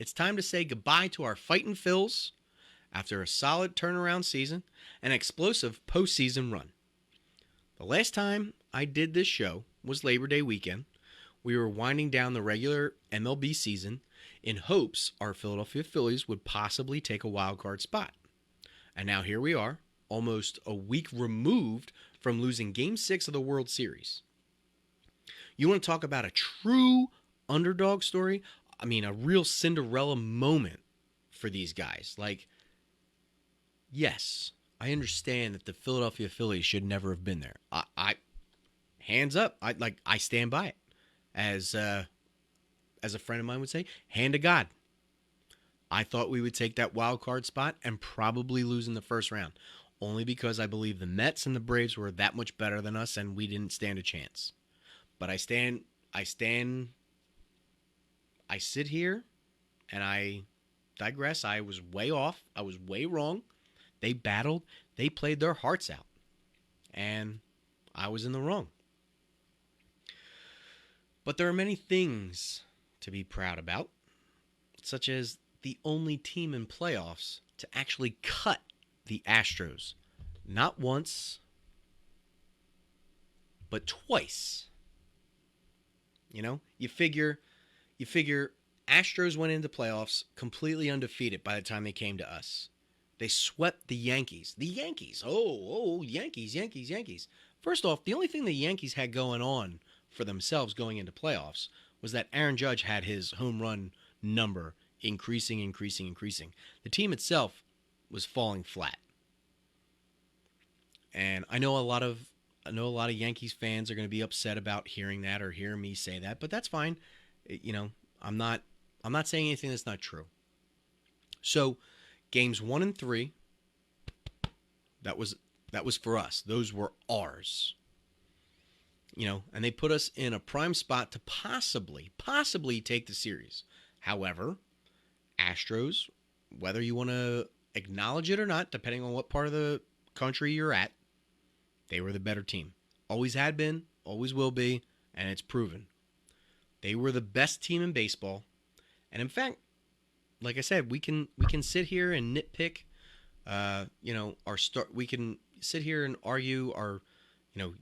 It's time to say goodbye to our fighting Phils after a solid turnaround season and explosive postseason run. The last time I did this show was Labor Day weekend. We were winding down the regular MLB season in hopes our Philadelphia Phillies would possibly take a wild card spot. And now here we are, almost a week removed from losing Game 6 of the World Series. You want to talk about a true underdog story? I mean, a real Cinderella moment for these guys. Like, yes, I understand that the Philadelphia Phillies should never have been there. I hands up. I stand by it. As a friend of mine would say, hand to God. I thought we would take that wild card spot and probably lose in the first round, only because I believe the Mets and the Braves were that much better than us and we didn't stand a chance. But I sit here and I digress. I was way off. I was way wrong. They battled. They played their hearts out. And I was in the wrong. But there are many things to be proud about, such as the only team in playoffs to actually cut the Astros. Not once, but twice. You know, you figure Astros went into playoffs completely undefeated by the time they came to us. They swept the Yankees. The Yankees. Yankees. First off, the only thing the Yankees had going on for themselves going into playoffs was that Aaron Judge had his home run number increasing. The team itself was falling flat. And I know a lot of Yankees fans are going to be upset about hearing that or hearing me say that, but that's fine. You know, I'm not saying anything that's not true. So, games 1 and 3, that was for us. Those were ours. You know, and they put us in a prime spot to possibly take the series. However, Astros, whether you want to acknowledge it or not, depending on what part of the country you're at, they were the better team. Always had been, always will be, and it's proven. They were the best team in baseball. And in fact, like I said, we can sit here and nitpick we can sit here and argue our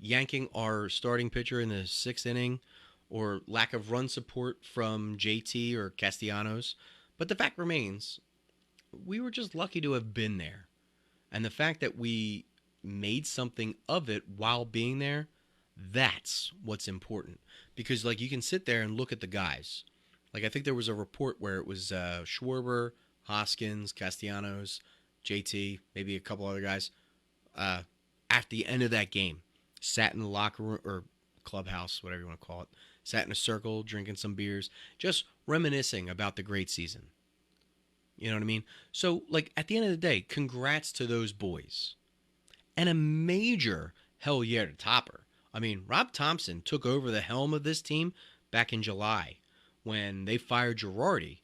yanking our starting pitcher in the 6th inning or lack of run support from JT or Castellanos. But the fact remains, we were just lucky to have been there. And the fact that we made something of it while being there, that's what's important. Because, like, you can sit there and look at the guys. Like, I think there was a report where it was Schwarber, Hoskins, Castellanos, JT, maybe a couple other guys, at the end of that game, sat in the locker room or clubhouse, whatever you want to call it, sat in a circle, drinking some beers, just reminiscing about the great season. You know what I mean? So, like, at the end of the day, congrats to those boys. And a major hell yeah to Topper. I mean, Rob Thompson took over the helm of this team back in July when they fired Girardi.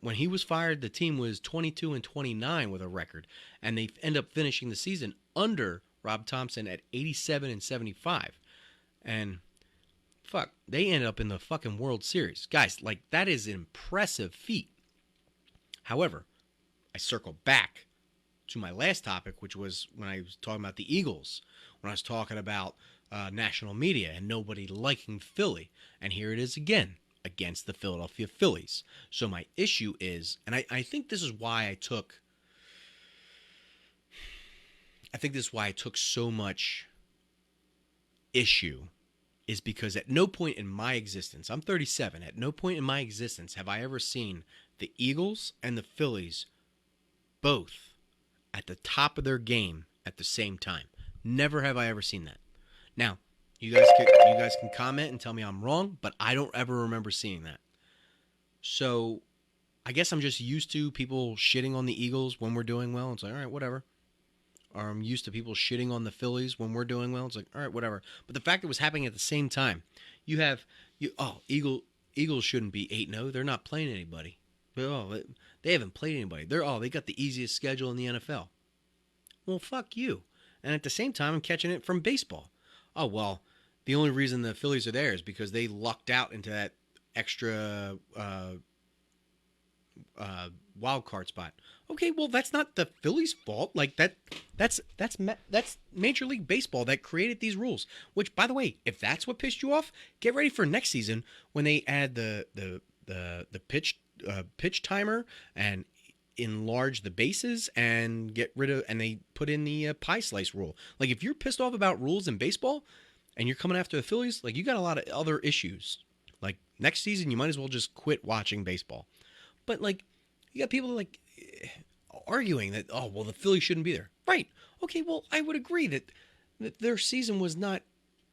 When he was fired, the team was 22-29 with a record, and they end up finishing the season under Rob Thompson at 87-75. And fuck, they ended up in the fucking World Series. Guys, like, that is an impressive feat. However, I circle back to my last topic, which was when I was talking about the Eagles, when I was talking about national media and nobody liking Philly. And here it is again, against the Philadelphia Phillies. So my issue is, and I think this is why I took so much issue, is because at no point in my existence, I'm 37, at no point in my existence have I ever seen the Eagles and the Phillies both at the top of their game at the same time. Never have I ever seen that. Now, you guys can comment and tell me I'm wrong, but I don't ever remember seeing that. So, I guess I'm just used to people shitting on the Eagles when we're doing well. It's like, all right, whatever. Or I'm used to people shitting on the Phillies when we're doing well. It's like, all right, whatever. But the fact it was happening at the same time, Eagles shouldn't be 8-0. They're not playing anybody. They haven't played anybody. They got the easiest schedule in the NFL. Well, fuck you. And at the same time, I'm catching it from baseball. Oh, well, the only reason the Phillies are there is because they lucked out into that extra wild card spot. Okay, well that's not the Phillies' fault. Like that's Major League Baseball that created these rules. Which, by the way, if that's what pissed you off, get ready for next season when they add the pitch timer and enlarge the bases and get rid of and they put in the pie slice rule. Like if you're pissed off about rules in baseball and you're coming after the Phillies, like you got a lot of other issues. Like next season, you might as well just quit watching baseball. But like, you got people like arguing that well the Phillies shouldn't be there. Right? Okay. Well, I would agree that their season was not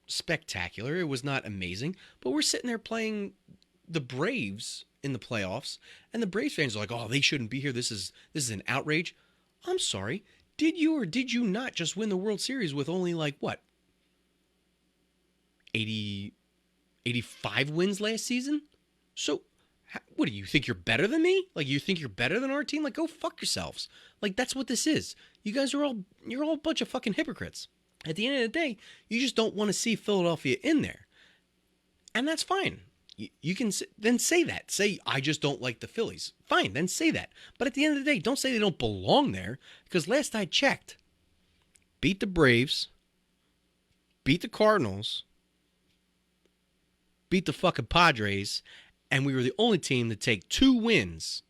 spectacular. It was not amazing. But we're sitting there playing the Braves in the playoffs, and the Braves fans are like, "Oh, they shouldn't be here. This is an outrage." I'm sorry. Did you or did you not just win the World Series with only like what 80, 85 wins last season? So, what do you think you're better than me? Like you think you're better than our team? Like go fuck yourselves. Like that's what this is. You're all a bunch of fucking hypocrites. At the end of the day, you just don't want to see Philadelphia in there, and that's fine. You can then say that. Say I just don't like the Phillies. Fine, then say that. But at the end of the day, don't say they don't belong there. Because last I checked, beat the Braves, beat the Cardinals, beat the fucking Padres, and we were the only team to take 2 wins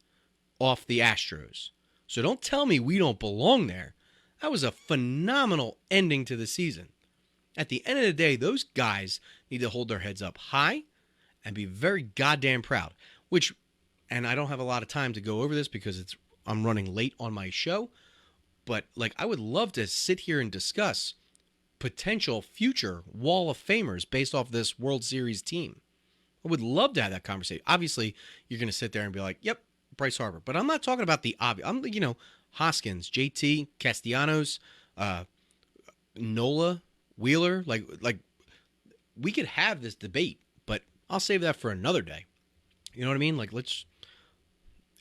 off the Astros. So don't tell me we don't belong there. That was a phenomenal ending to the season. At the end of the day, those guys need to hold their heads up high and be very goddamn proud. And I don't have a lot of time to go over this because I'm running late on my show. But like, I would love to sit here and discuss potential future Wall of Famers based off this World Series team. I would love to have that conversation. Obviously, you're going to sit there and be like, "Yep, Bryce Harper." But I'm not talking about the obvious. I'm, Hoskins, JT, Castellanos, Nola, Wheeler. Like we could have this debate, but I'll save that for another day. You know what I mean? Like, let's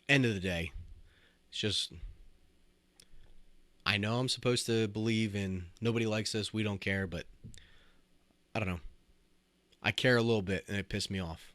end of the day. It's just, I know I'm supposed to believe in nobody likes us, we don't care, but I don't know. I care a little bit, and it pissed me off.